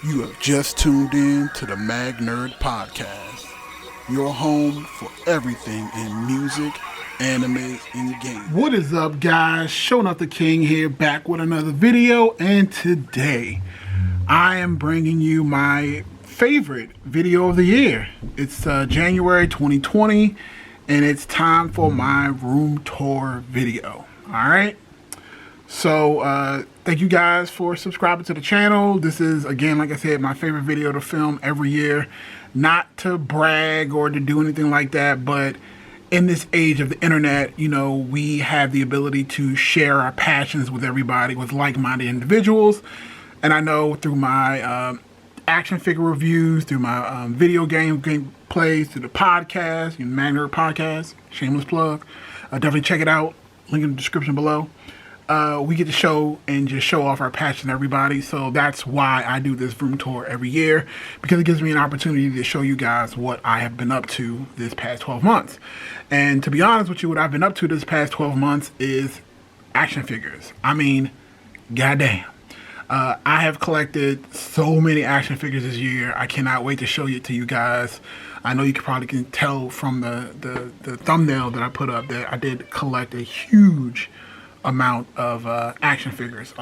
You have just tuned in to the Mag Nerd Podcast, your home for everything in music, anime, and games. What is up, guys? Showing up the King here, back with another video, and today I am bringing you my favorite video of the year. It's January 2020, and it's time for my room tour video. All right. So, thank you guys for subscribing to the channel. This is, again, like I said, my favorite video to film every year. Not to brag or to do anything like that, but in this age of the internet, you know, we have the ability to share our passions with everybody, with like-minded individuals. And I know through my action figure reviews, through my video game plays, through the podcast, Mag Nerd Podcast, shameless plug. Definitely check it out. Link in the description below. We get to show and just show off our passion to everybody. So that's why I do this room tour every year, because it gives me an opportunity to show you guys what I have been up to this past 12 months. And to be honest with you, what I've been up to this past 12 months is action figures. I mean, goddamn. I have collected so many action figures this year. I cannot wait to show it to you guys. I know you can tell from the thumbnail that I put up that I did collect a huge amount of action figures.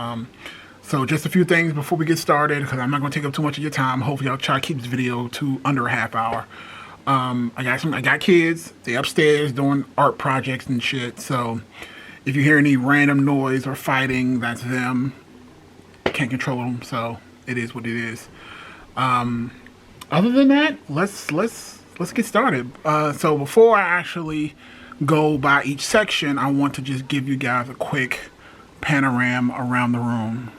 So just a few things before we get started, because I'm not going to take up too much of your time. Hopefully I'll try to keep this video to under a half hour. I got kids. They upstairs doing art projects and shit. So if you hear any random noise or fighting, that's them. Can't control them, so it is what it is. Other than that, let's get started. So before I actually go by each section, I want to just give you guys a quick panorama around the room.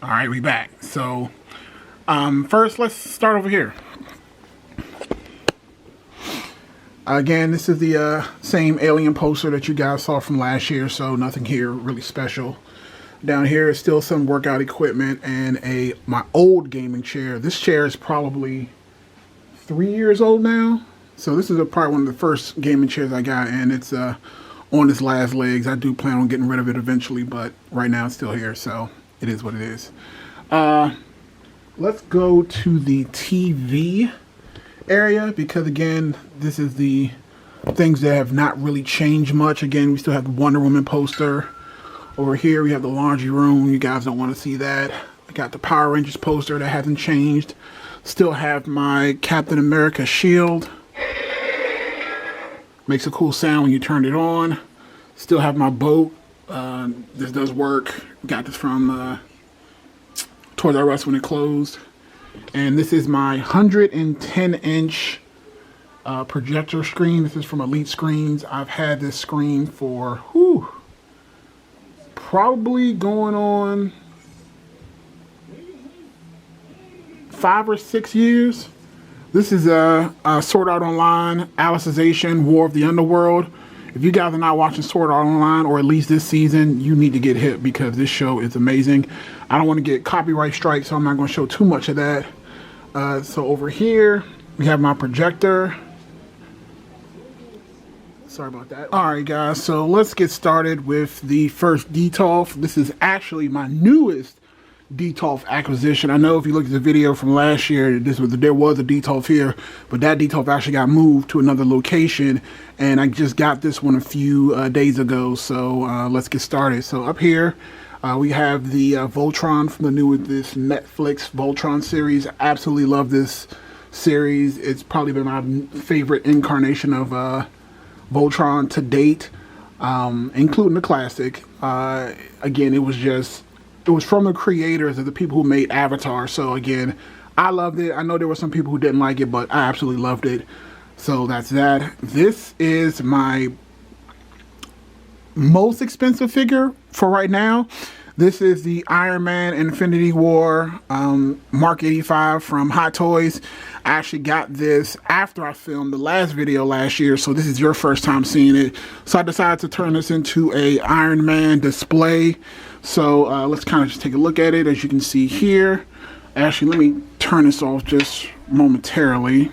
All right, we back. So first, let's start over here. Again, this is the same Alien poster that you guys saw from last year, so nothing here really special. Down here is still some workout equipment and my old gaming chair. This chair is probably 3 years old now. So this is probably one of the first gaming chairs I got, and it's on its last legs. I do plan on getting rid of it eventually, but right now it's still here, so it is what it is. Let's go to the TV area, because again, this is the things that have not really changed much. Again, we still have the Wonder Woman poster. Over here we have the laundry room. You guys don't want to see that. I got the Power Rangers poster that hasn't changed. Still have my Captain America shield. Makes a cool sound when you turn it on. Still have my boat. This does work. Got this from Toys R Us when it closed. And this is my 110-inch projector screen. This is from Elite Screens. I've had this screen for probably going on 5 or 6 years. This is Sword Art Online, Alicization, War of the Underworld. If you guys are not watching Sword Art Online, or at least this season, you need to get hip, because this show is amazing. I don't want to get copyright strikes, so I'm not going to show too much of that. So over here, we have my projector. Sorry about that. Alright guys, so let's get started with the first Detolf. This is actually my newest Detolf acquisition. I know if you look at the video from last year, there was a Detolf here, but that Detolf actually got moved to another location, and I just got this one a few days ago. So let's get started. So up here, we have the Voltron from this Netflix Voltron series. I absolutely love this series. It's probably been my favorite incarnation of Voltron to date, including the classic. Again, it was from the creators of the people who made Avatar. So again, I loved it. I know there were some people who didn't like it, but I absolutely loved it. So that's that. This is my most expensive figure for right now. This is the Iron Man Infinity War Mark 85 from Hot Toys. I actually got this after I filmed the last video last year, so this is your first time seeing it. So I decided to turn this into a Iron Man display. So let's kind of just take a look at it. As you can see here, actually let me turn this off just momentarily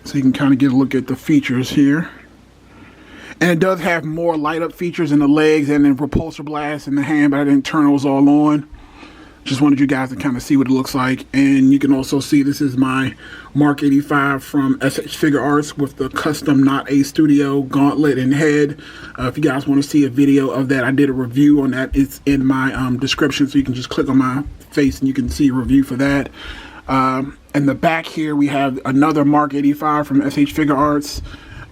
so you can kind of get a look at the features here. And it does have more light up features in the legs and then repulsor blast in the hand, but I didn't turn those all on. Just wanted you guys to kind of see what it looks like. And you can also see this is my Mark 85 from SH Figure Arts with the custom Not A Studio gauntlet and head. If you guys want to see a video of that, I did a review on that. It's in my description, so you can just click on my face and you can see a review for that. In the back here, we have another Mark 85 from SH Figure Arts.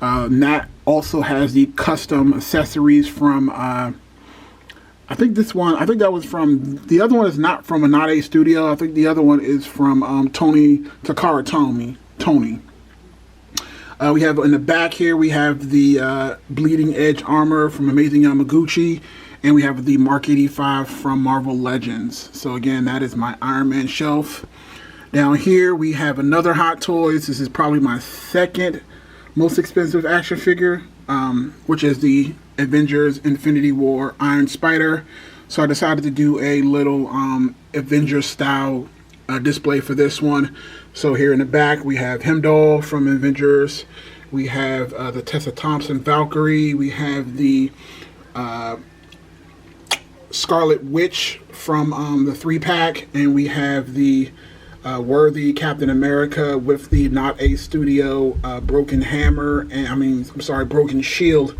That also has the custom accessories from... I think that was from, the other one is not from a Not A Studio. I think the other one is from Takara Tony. We have in the back here, we have the Bleeding Edge armor from Amazing Yamaguchi, and we have the Mark 85 from Marvel Legends. So again, that is my Iron Man shelf. Down here, we have another Hot Toys. This is probably my second most expensive action figure, which is the Avengers Infinity War Iron Spider. So I decided to do a little Avengers style display for this one. So here in the back we have Heimdall from Avengers, we have the Tessa Thompson Valkyrie, we have the Scarlet Witch from the 3-pack, and we have the Worthy Captain America with the Not A Studio Broken Hammer, and Broken Shield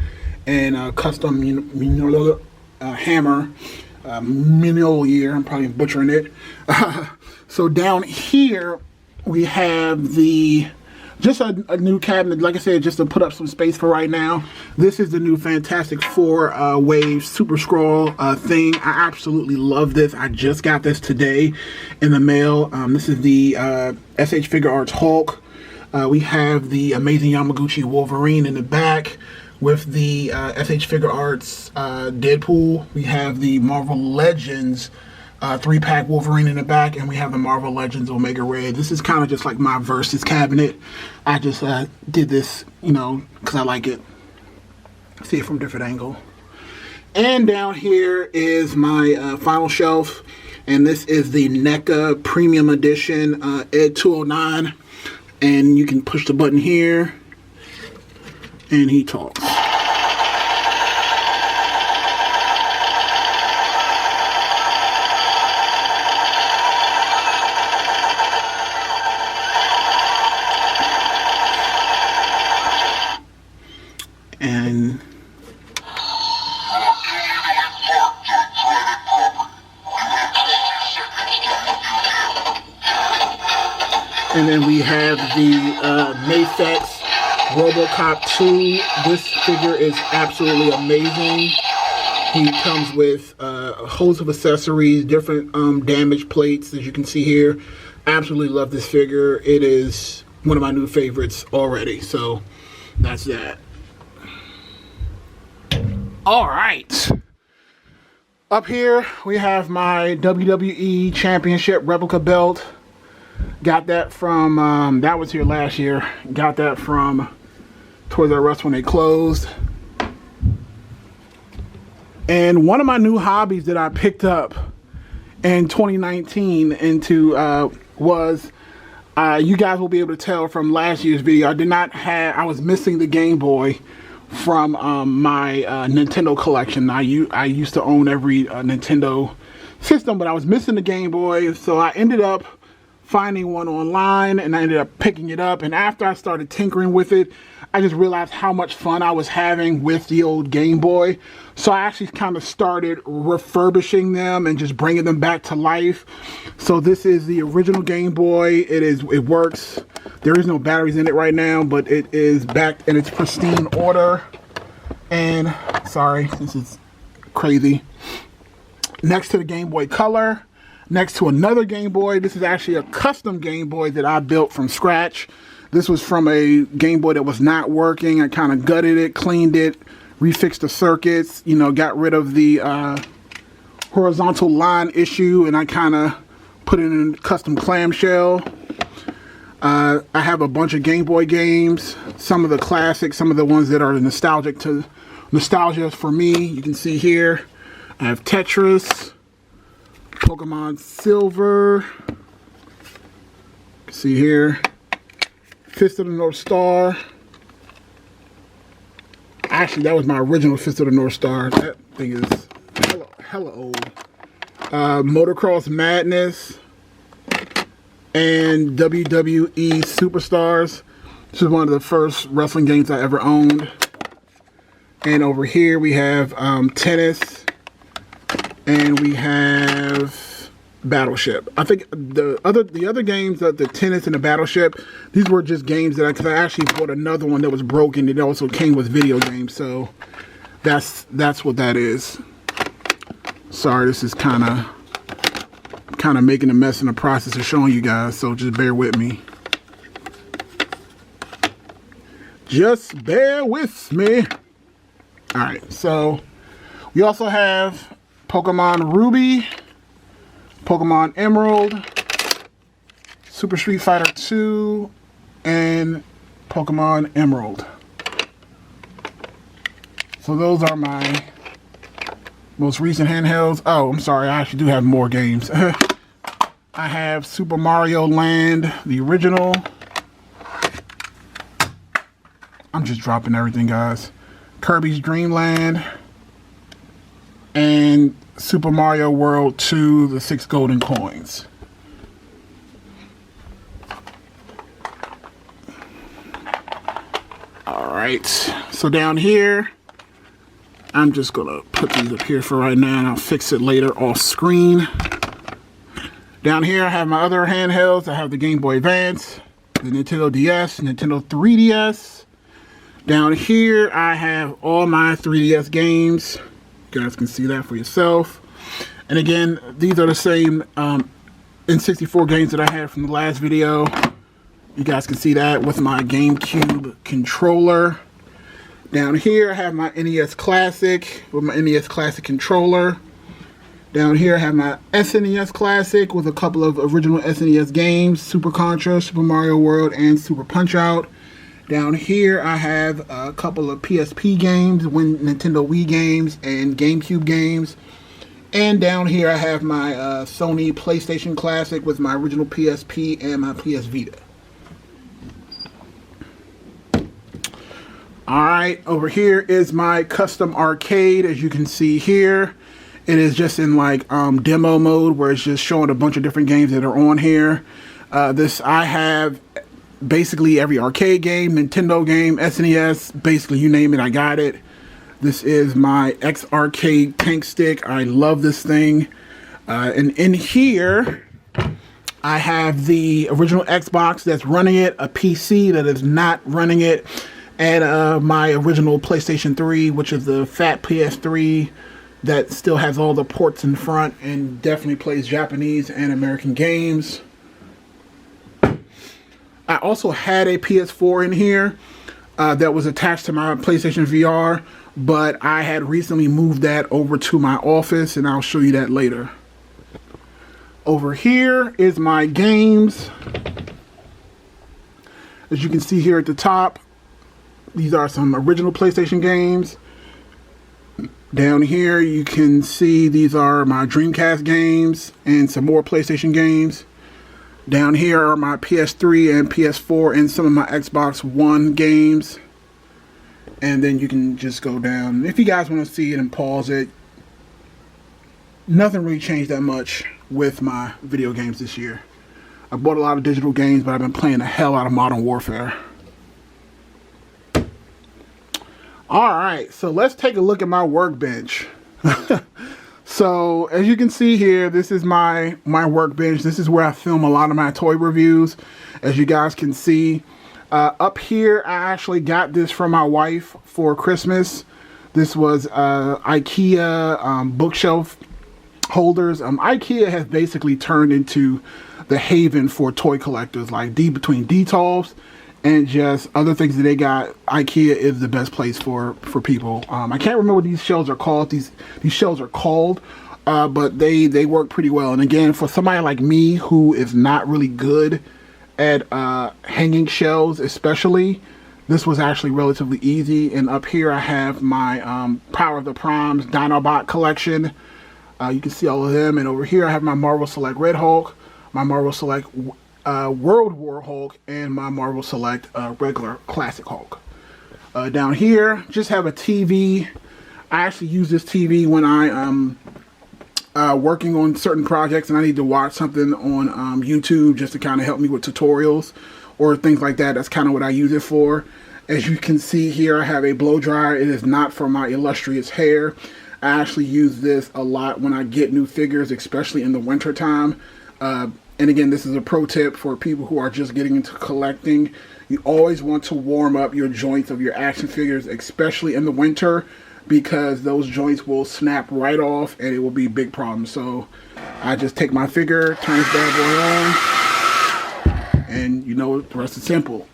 and custom hammer, Mjolnir. I'm probably butchering it. So down here we have just a new cabinet, like I said, just to put up some space for right now. This is the new Fantastic Four Wave Super Scroll thing. I absolutely love this. I just got this today in the mail. This is the SH Figure Arts Hulk. We have the Amazing Yamaguchi Wolverine in the back with the SH Figure Arts Deadpool. We have the Marvel Legends 3-pack Wolverine in the back, and we have the Marvel Legends Omega Red. This is kind of just like my Versus cabinet. I just did this, because I like it. See it from a different angle. And down here is my final shelf, and this is the NECA Premium Edition Ed 209. And you can push the button here, and he talks. And then we have the Mafex RoboCop 2. This figure is absolutely amazing. He comes with a host of accessories, different damage plates, as you can see here. Absolutely love this figure. It is one of my new favorites already. So that's that. All right. Up here we have my WWE Championship replica belt. Got that from, that was here last year. Got that from Toys R Us when they closed. And one of my new hobbies that I picked up in 2019 was, you guys will be able to tell from last year's video, I was missing the Game Boy from my Nintendo collection. I used to own every Nintendo system, but I was missing the Game Boy, so I ended up finding one online, and I ended up picking it up. And after I started tinkering with it, I just realized how much fun I was having with the old Game Boy. So I actually kind of started refurbishing them and just bringing them back to life. So this is the original Game Boy. It works. There is no batteries in it right now, but it is back in its pristine order. And sorry, this is crazy. Next to the Game Boy Color, next to another Game Boy. This is actually a custom Game Boy that I built from scratch. This was from a Game Boy that was not working. I kind of gutted it, cleaned it, refixed the circuits, got rid of the horizontal line issue, and I kind of put it in a custom clamshell. I have a bunch of Game Boy games, some of the classics, some of the ones that are nostalgia for me. You can see here, I have Tetris, Pokemon Silver, see here, Fist of the North Star. I Actually, that was my original Fist of the North Star. That thing is hella old. Motocross Madness and WWE Superstars. This is one of the first wrestling games I ever owned. And over here we have tennis, and we have Battleship. I think the other games, the tennis and the Battleship, these were just games that because I actually bought another one that was broken. It also came with video games, so that's what that is. Sorry, this is kind of making a mess in the process of showing you guys, so just bear with me. Just bear with me. All right, so we also have Pokemon Ruby, Pokemon Emerald, Super Street Fighter 2, and Pokemon Emerald. So those are my most recent handhelds. Oh, I'm sorry, I actually do have more games. I have Super Mario Land, the original. I'm just dropping everything, guys. Kirby's Dream Land. And Super Mario World 2, the 6 golden coins. Alright, so down here, I'm just gonna put these up here for right now and I'll fix it later off screen. Down here I have my other handhelds. I have the Game Boy Advance, the Nintendo DS, Nintendo 3DS. Down here I have all my 3DS games. You guys can see that for yourself. And again, these are the same N64 games that I had from the last video. You guys can see that with my GameCube controller. Down here I have my NES Classic with my NES Classic controller. Down here I have my SNES Classic with a couple of original SNES games, Super Contra, Super Mario World, and Super Punch-Out! Down here I have a couple of PSP games, Nintendo Wii games, and GameCube games. And down here I have my Sony PlayStation Classic with my original PSP and my PS Vita. Alright, over here is my custom arcade. As you can see here, it is just in like demo mode where it's just showing a bunch of different games that are on here. I have basically every arcade game, Nintendo game, SNES, basically you name it, I got it. This is my X-Arcade tank stick. I love this thing. And in here, I have the original Xbox that's running it, a PC that is not running it, and my original PlayStation 3, which is the fat PS3 that still has all the ports in front and definitely plays Japanese and American games. I also had a PS4 in here that was attached to my PlayStation VR, but I had recently moved that over to my office, and I'll show you that later. Over here is my games. As you can see here at the top, these are some original PlayStation games. Down here you can see these are my Dreamcast games and some more PlayStation games. Down here are my PS3 and PS4 and some of my Xbox One games. And then you can just go down. If you guys want to see it and pause it, nothing really changed that much with my video games this year. I bought a lot of digital games, but I've been playing the hell out of Modern Warfare. Alright, so let's take a look at my workbench. So, as you can see here, this is my workbench. This is where I film a lot of my toy reviews. As you guys can see, up here, I actually got this from my wife for Christmas. This was IKEA bookshelf holders. IKEA has basically turned into the haven for toy collectors, like between Detolfs and just other things that they got. IKEA is the best place for people. I can't remember what these shelves are called. These shelves are called, but they work pretty well. And again, for somebody like me who is not really good at hanging shelves especially, this was actually relatively easy. And up here I have my Power of the Primes Dinobot collection. You can see all of them. And over here I have my Marvel Select Red Hulk, my Marvel Select World War Hulk, and my Marvel Select regular Classic Hulk. Down here, just have a TV. I actually use this TV when I am working on certain projects and I need to watch something on YouTube just to kind of help me with tutorials or things like that. That's kind of what I use it for. As you can see here, I have a blow dryer. It is not for my illustrious hair. I actually use this a lot when I get new figures, especially in the winter time. And again, this is a pro tip for people who are just getting into collecting. You always want to warm up your joints of your action figures, especially in the winter, because those joints will snap right off and it will be a big problem. So I just take my figure, turn this bad boy on, and you know, the rest is simple.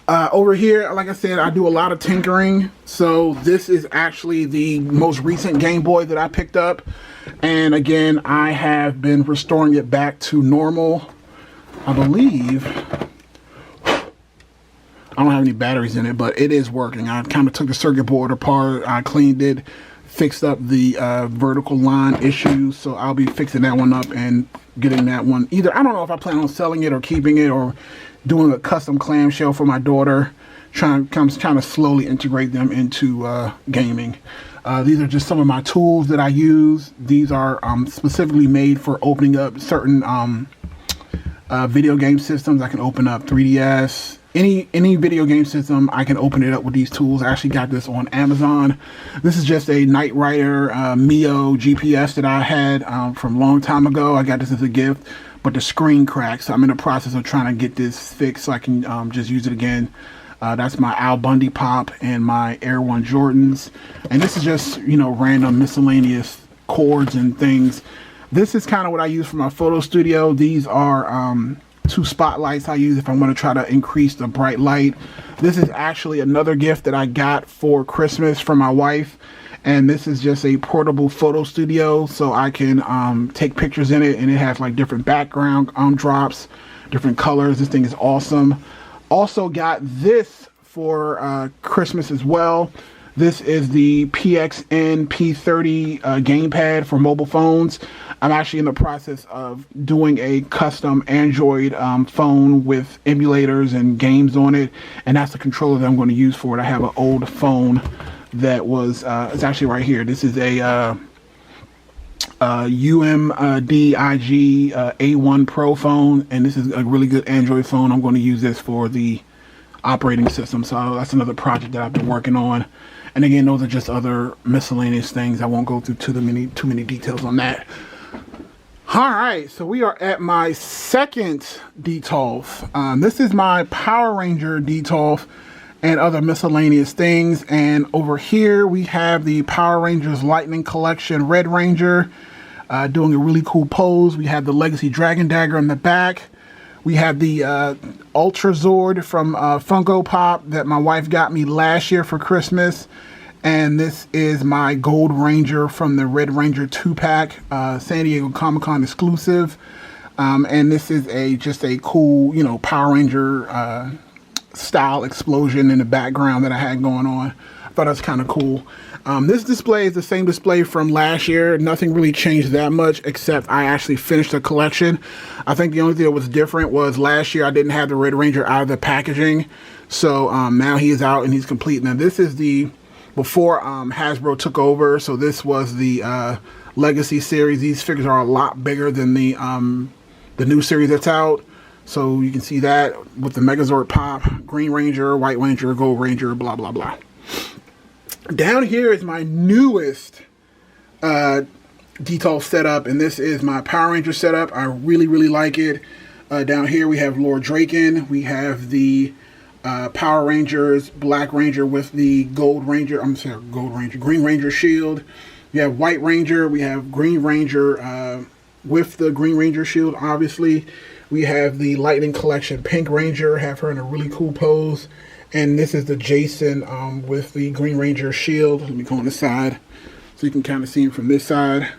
Over here, like I said, I do a lot of tinkering. So this is actually the most recent Game Boy that I picked up. And again, I have been restoring it back to normal. I believe I don't have any batteries in it, but it is working. I kind of took the circuit board apart. I cleaned it, fixed up the vertical line issues. So I'll be fixing that one up and getting that one. Either, I don't know if I plan on selling it or keeping it or doing a custom clamshell for my daughter. Trying to slowly integrate them into gaming. These are just some of my tools that I use. These are specifically made for opening up certain video game systems. I can open up 3DS. Any video game system, I can open it up with these tools. I actually got this on Amazon. This is just a Knight Rider Mio GPS that I had from a long time ago. I got this as a gift, but the screen cracked, so I'm in the process of trying to get this fixed so I can just use it again. That's my Al Bundy Pop and my Air One Jordans. And this is just, you know, random miscellaneous cords and things. This is kind of what I use for my photo studio. These are two spotlights I use if I want to try to increase the bright light. This is actually another gift that I got for Christmas from my wife. And this is just a portable photo studio, so I can take pictures in it, and it has like different background drops, different colors. This thing is awesome. Also got this for Christmas as well. This is the PXN P30 gamepad for mobile phones. I'm actually in the process of doing a custom Android phone with emulators and games on it, and that's the controller that I'm going to use for it. I have an old phone that was, it's actually right here. This is a UMDIG A1 Pro phone, and this is a really good Android phone. I'm going to use this for the operating system, so that's another project that I've been working on. And again, those are just other miscellaneous things. I won't go through too many details on that. All right, so we are at my second Detolf. This is my Power Ranger Detolf and other miscellaneous things. And over here we have the Power Rangers Lightning Collection Red Ranger doing a really cool pose. We have the Legacy Dragon Dagger in the back. We have the Ultra Zord from Funko Pop that my wife got me last year for Christmas. And this is my Gold Ranger from the Red Ranger 2-pack, San Diego Comic-Con exclusive. And this is just a cool, you know, Power Ranger style explosion in the background that I had going on. I thought that was kind of cool. This display is the same display from last year. Nothing really changed that much, except I actually finished the collection. I think the only thing that was different was last year I didn't have the Red Ranger out of the packaging. So now he is out and he's complete. Now this is the before Hasbro took over. So this was the Legacy series. These figures are a lot bigger than the new series that's out. So you can see that with the Megazord Pop, Green Ranger, White Ranger, Gold Ranger, blah, blah, blah. Down here is my newest Detolf setup, and this is my Power Ranger setup. I really, really like it. Down here we have Lord Draken. We have the Power Rangers Black Ranger with the Green Ranger shield. We have White Ranger. We have Green Ranger with the Green Ranger shield, obviously. We have the Lightning Collection Pink Ranger, have her in a really cool pose. And this is the Jason with the Green Ranger shield. Let me go on the side so you can kind of see him from this side.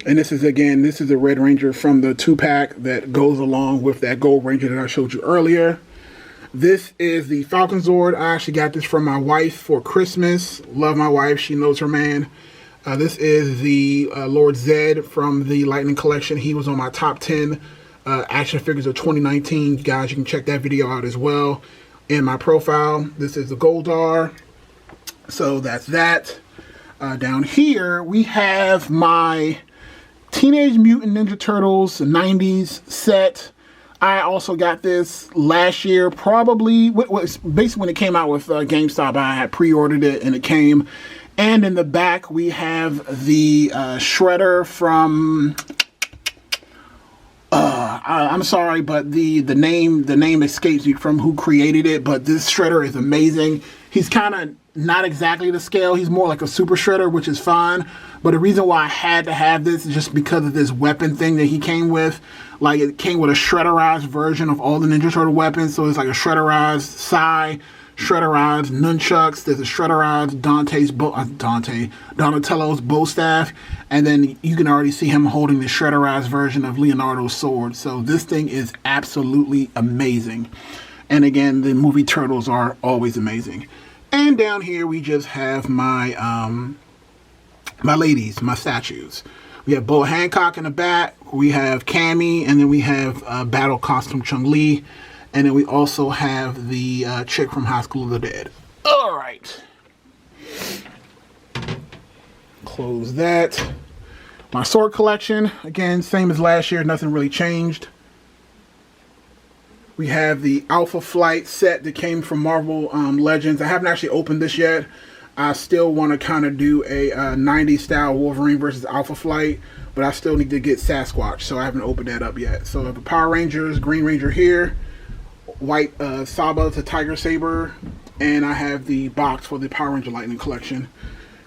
And this is, again, this is the Red Ranger from the 2-pack that goes along with that Gold Ranger that I showed you earlier. This is the Falcon Zord. I actually got this from my wife for Christmas. Love my wife. She knows her man. This is the Lord Zed from the Lightning Collection. He was on my top 10 action figures of 2019. Guys, you can check that video out as well. in my profile. This is the Goldar. So that's that. Down here, we have my Teenage Mutant Ninja Turtles 90s set. I also got this last year, probably, basically when it came out with GameStop. I had pre-ordered it and it came. And in the back, we have the Shredder from... I'm sorry, but the name escapes me from who created it, but this Shredder is amazing. He's kind of not exactly the scale. He's more like a Super Shredder, which is fine. But the reason why I had to have this is just because of this weapon thing that he came with. Like, it came with a shredderized version of all the Ninja Turtle weapons. So it's like a shredderized Sai, shredderized nunchucks. There's a shredderized Donatello's bow staff. And then you can already see him holding the shredderized version of Leonardo's sword. So this thing is absolutely amazing. And again, the movie Turtles are always amazing. And down here we just have my my ladies, my statues. We have Bo Hancock in the back. We have Cammy, and then we have Battle Costume Chun-Li. And then we also have the chick from High School of the Dead. All right. Close that. My sword collection, again, same as last year. Nothing really changed. We have the Alpha Flight set that came from Marvel Legends. I haven't actually opened this yet. I still want to kind of do a 90s style Wolverine versus Alpha Flight, but I still need to get Sasquatch, so I haven't opened that up yet. So I have the Power Rangers, Green Ranger here, White Saba to Tiger Saber, and I have the box for the Power Ranger Lightning collection.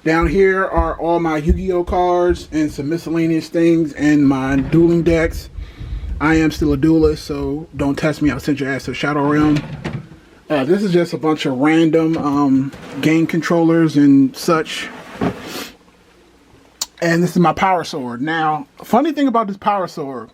Down here are all my Yu-Gi-Oh cards and some miscellaneous things and my dueling decks. I am still a duelist, so don't test me. I'll send your ass to Shadow Realm. This is just a bunch of random game controllers and such. And this is my power sword. Now, funny thing about this power sword,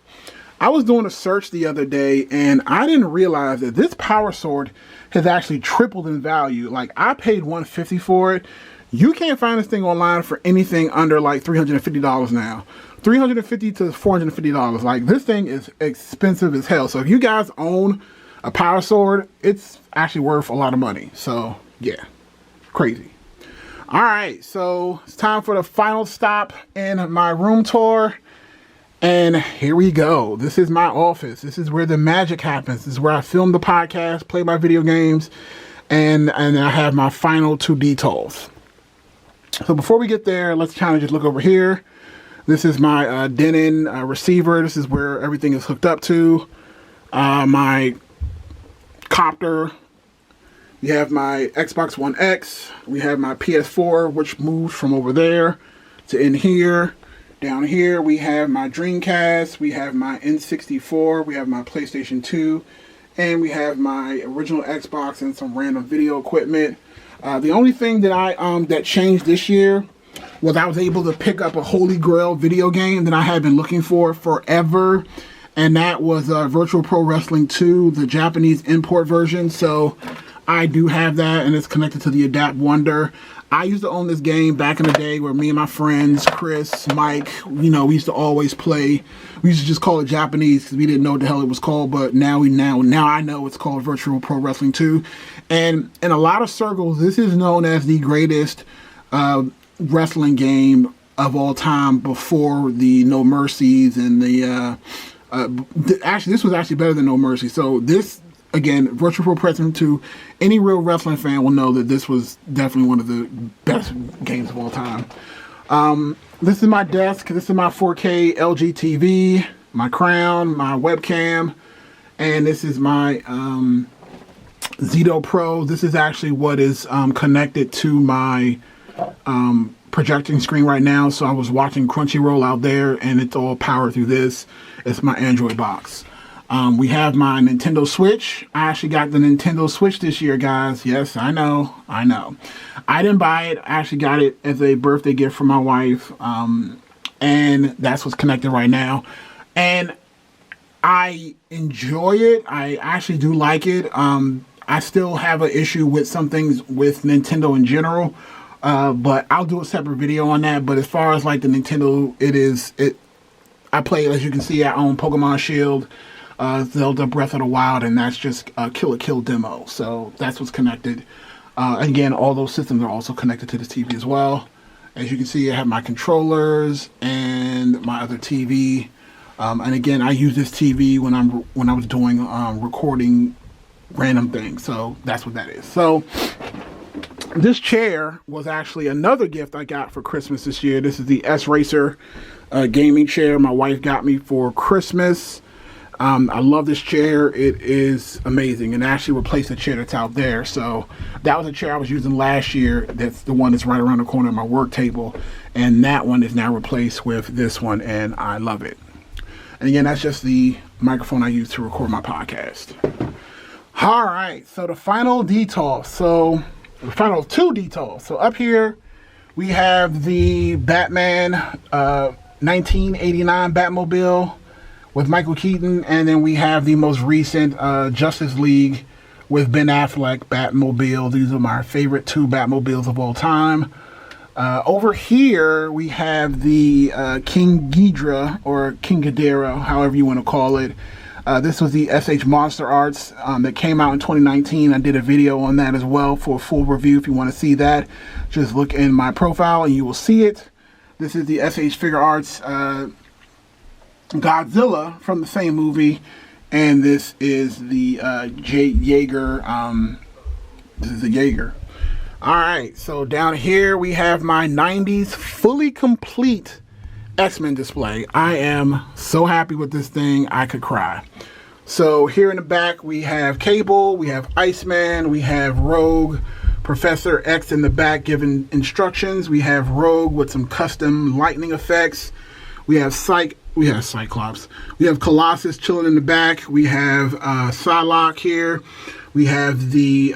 I was doing a search the other day and I didn't realize that this power sword has actually tripled in value. Like, I paid $150 for it. You can't find this thing online for anything under like $350 now. $350 to $450. Like, this thing is expensive as hell. So if you guys own a power sword, it's actually worth a lot of money. So yeah, crazy. All right, so it's time for the final stop in my room tour. And here we go. This is my office. This is where the magic happens. This is where I film the podcast, play my video games, and I have my final 2D toys. So before we get there, let's kind of just look over here. This is my Denon receiver. This is where everything is hooked up to. My copter. We have my Xbox One X. We have my PS4, which moved from over there to in here. Down here, we have my Dreamcast. We have my N64. We have my PlayStation 2. And we have my original Xbox and some random video equipment. The only thing that that changed this year was I was able to pick up a Holy Grail video game that I had been looking for forever. And that was Virtual Pro Wrestling 2, the Japanese import version. So I do have that, and it's connected to the Adapt Wonder. I used to own this game back in the day where me and my friends, Chris, Mike, you know, we used to always play. We used to just call it Japanese because we didn't know what the hell it was called. But now I know it's called Virtual Pro Wrestling 2. And in a lot of circles, this is known as the greatest wrestling game of all time before the No Mercies and the actually, this was actually better than No Mercy. So this, again, Virtual Pro Wrestling 2, any real wrestling fan will know that this was definitely one of the best games of all time. This is my desk. This is my 4K LG TV, my crown, my webcam, and this is my Zedo Pro. This is actually what is connected to my projecting screen right now. So I was watching Crunchyroll out there, and it's all powered through this. It's my Android box. We have my Nintendo Switch. I actually got the Nintendo Switch this year, guys. Yes, I know. I didn't buy it. I actually got it as a birthday gift from my wife. And that's what's connected right now. And I enjoy it. I actually do like it. I still have an issue with some things with Nintendo in general. But I'll do a separate video on that. But as far as like the Nintendo, I play, as you can see, I own Pokemon Shield. Zelda Breath of the Wild, and that's just a Kill la Kill demo. So that's what's connected. Again, all those systems are also connected to this TV as well. As you can see, I have my controllers and my other TV. And again, I use this TV when I was doing recording random things. So that's what that is. So this chair was actually another gift I got for Christmas this year. This is the S-Racer gaming chair my wife got me for Christmas. I love this chair. It is amazing, and actually replaced the chair that's out there. So that was a chair I was using last year. That's the one that's right around the corner of my work table, and that one is now replaced with this one, and I love it. And again, that's just the microphone I use to record my podcast. All right, so the final detail. So the final two details. So up here we have the Batman 1989 Batmobile with Michael Keaton, and then we have the most recent Justice League with Ben Affleck Batmobile. These are my favorite two Batmobiles of all time. Over here we have the King Ghidorah, or King Ghidorah, however you want to call it. This was the SH Monster Arts that came out in 2019. I did a video on that as well for a full review. If you want to see that, just look in my profile and you will see it. This is the SH Figure Arts Godzilla from the same movie, and this is the Jaeger. This is the Jaeger. All right, so down here we have my 90s fully complete X-Men display. I am so happy with this thing, I could cry. So here in the back we have Cable, we have Iceman, we have Rogue, Professor X in the back giving instructions. We have Rogue with some custom lightning effects. We have Cyclops. We have Colossus chilling in the back. We have Psylocke here. We have the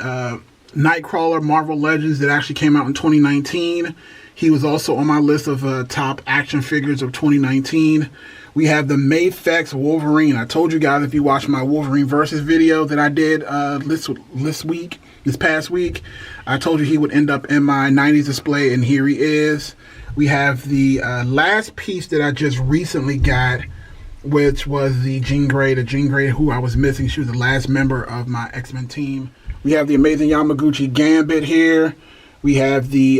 Nightcrawler Marvel Legends that actually came out in 2019. He was also on my list of top action figures of 2019. We have the Mafex Wolverine. I told you guys, if you watched my Wolverine Versus video that I did this past week, I told you he would end up in my 90s display, and here he is. We have the last piece that I just recently got, which was the Jean Grey. The Jean Grey who I was missing. She was the last member of my X-Men team. We have the amazing Yamaguchi Gambit here. We have the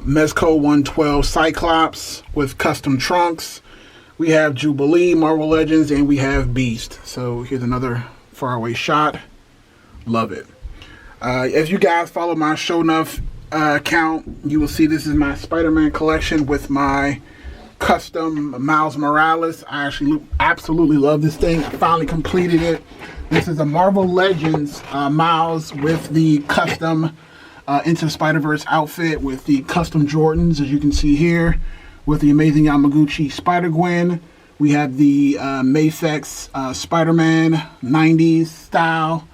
Mezco 112 Cyclops with custom trunks. We have Jubilee, Marvel Legends, and we have Beast. So here's another faraway shot. Love it. As you guys follow my Show Enough account, you will see this is my Spider-Man collection with my custom Miles Morales. I actually absolutely love this thing. I finally completed it. This is a Marvel Legends Miles with the custom Into Spider-Verse outfit with the custom Jordans, as you can see here, with the amazing Yamaguchi Spider-Gwen. We have the Mafex Spider-Man 90s style,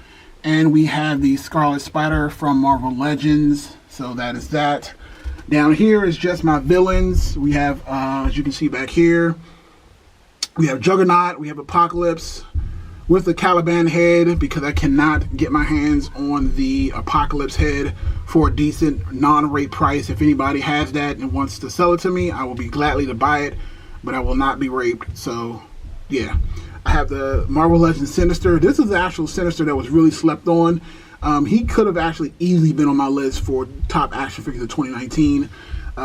and we have the Scarlet Spider from Marvel Legends. So that is that. Down here is just my villains. We have, as you can see back here, we have Juggernaut, we have Apocalypse with the Caliban head, because I cannot get my hands on the Apocalypse head for a decent non-rate price. If anybody has that and wants to sell it to me, I will be gladly to buy it, but I will not be raped. So yeah, I have the Marvel Legends Sinister. This is the actual Sinister that was really slept on. He could have actually easily been on my list for top action figures of 2019.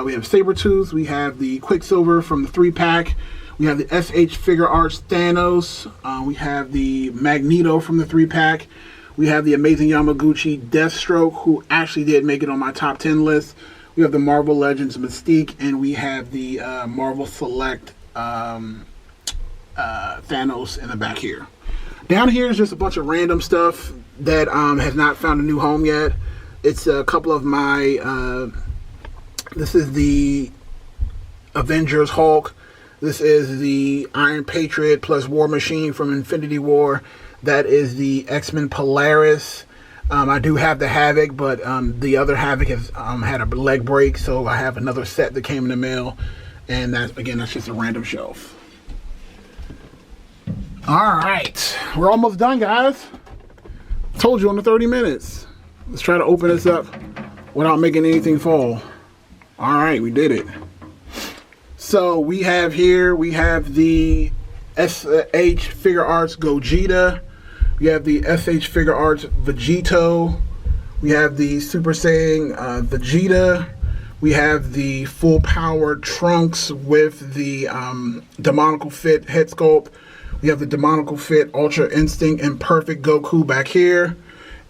We have Sabretooth. We have the Quicksilver from the 3-pack. We have the SH Figure Arts Thanos. We have the Magneto from the 3-pack. We have the amazing Yamaguchi Deathstroke, who actually did make it on my top 10 list. We have the Marvel Legends Mystique, and we have the Marvel Select Thanos in the back here. Down here is just a bunch of random stuff that has not found a new home yet. It's a couple of my, this is the Avengers Hulk. This is the Iron Patriot plus War Machine from Infinity War. That is the X-Men Polaris. I do have the Havoc, but the other Havoc has had a leg break, so I have another set that came in the mail. And that's just a random shelf. Alright, we're almost done, guys. Told you under 30 minutes. Let's try to open this up without making anything fall. Alright, we did it. So we have here, we have the SH Figure Arts Gogeta. We have the SH Figure Arts Vegito. We have the Super Saiyan Vegeta. We have the Full Power Trunks with the Demonical Fit head sculpt. We have the Demonical Fit Ultra Instinct and Perfect Goku back here.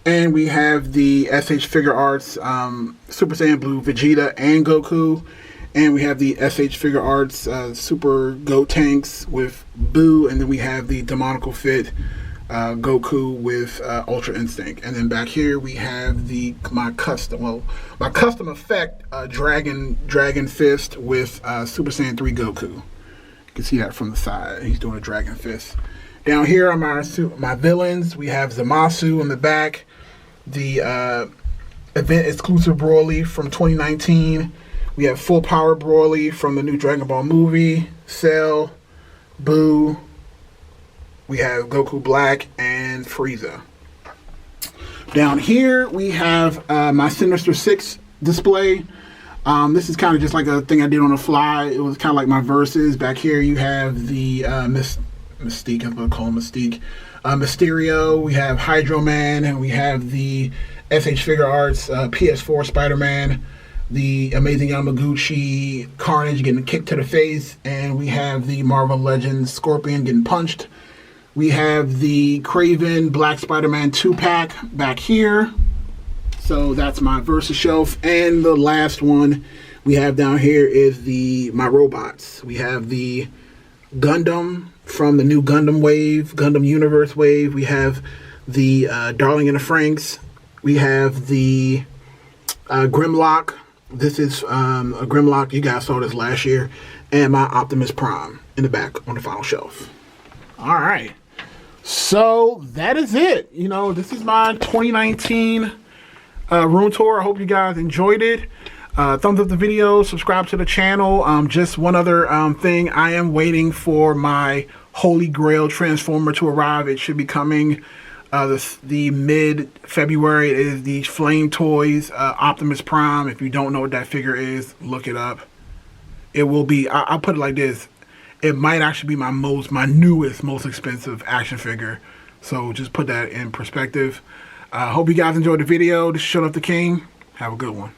And we have the SH Figure Arts Super Saiyan Blue Vegeta and Goku. And we have the SH Figure Arts Super Gotenks with Boo. And then we have the Demonical Fit Goku with Ultra Instinct. And then back here we have my custom effect Dragon Fist with Super Saiyan 3 Goku. You can see that from the side. He's doing a Dragon Fist. Down here are my villains. We have Zamasu in the back, the event exclusive Broly from 2019. We have Full Power Broly from the new Dragon Ball movie, Cell, Boo. We have Goku Black and Frieza. Down here we have my Sinister Six display. This is kind of just like a thing I did on the fly. It was kind of like my verses. Back here you have the Mystique, I'm going to call him Mystique. Mysterio, we have Hydro Man, and we have the SH Figure Arts PS4 Spider-Man, the Amazing Yamaguchi Carnage getting kicked to the face, and we have the Marvel Legends Scorpion getting punched. We have the Kraven Black Spider-Man 2-pack back here. So that's my Versus shelf. And the last one we have down here is my robots. We have the Gundam from the new Gundam Wave, Gundam Universe Wave. We have the Darling in the Franxx. We have the Grimlock. This is a Grimlock. You guys saw this last year. And my Optimus Prime in the back on the final shelf. All right. So that is it. You know, this is my 2019 room tour. I hope you guys enjoyed it. Thumbs up the video, subscribe to the channel. Just one other thing. I am waiting for my Holy Grail Transformer to arrive. It should be coming the mid-February. It is the Flame Toys Optimus Prime. If you don't know what that figure is, look it up. It will be, I'll put it like this. It might actually be my newest, most expensive action figure. So just put that in perspective. Hope you guys enjoyed the video. This is Shut Up the King. Have a good one.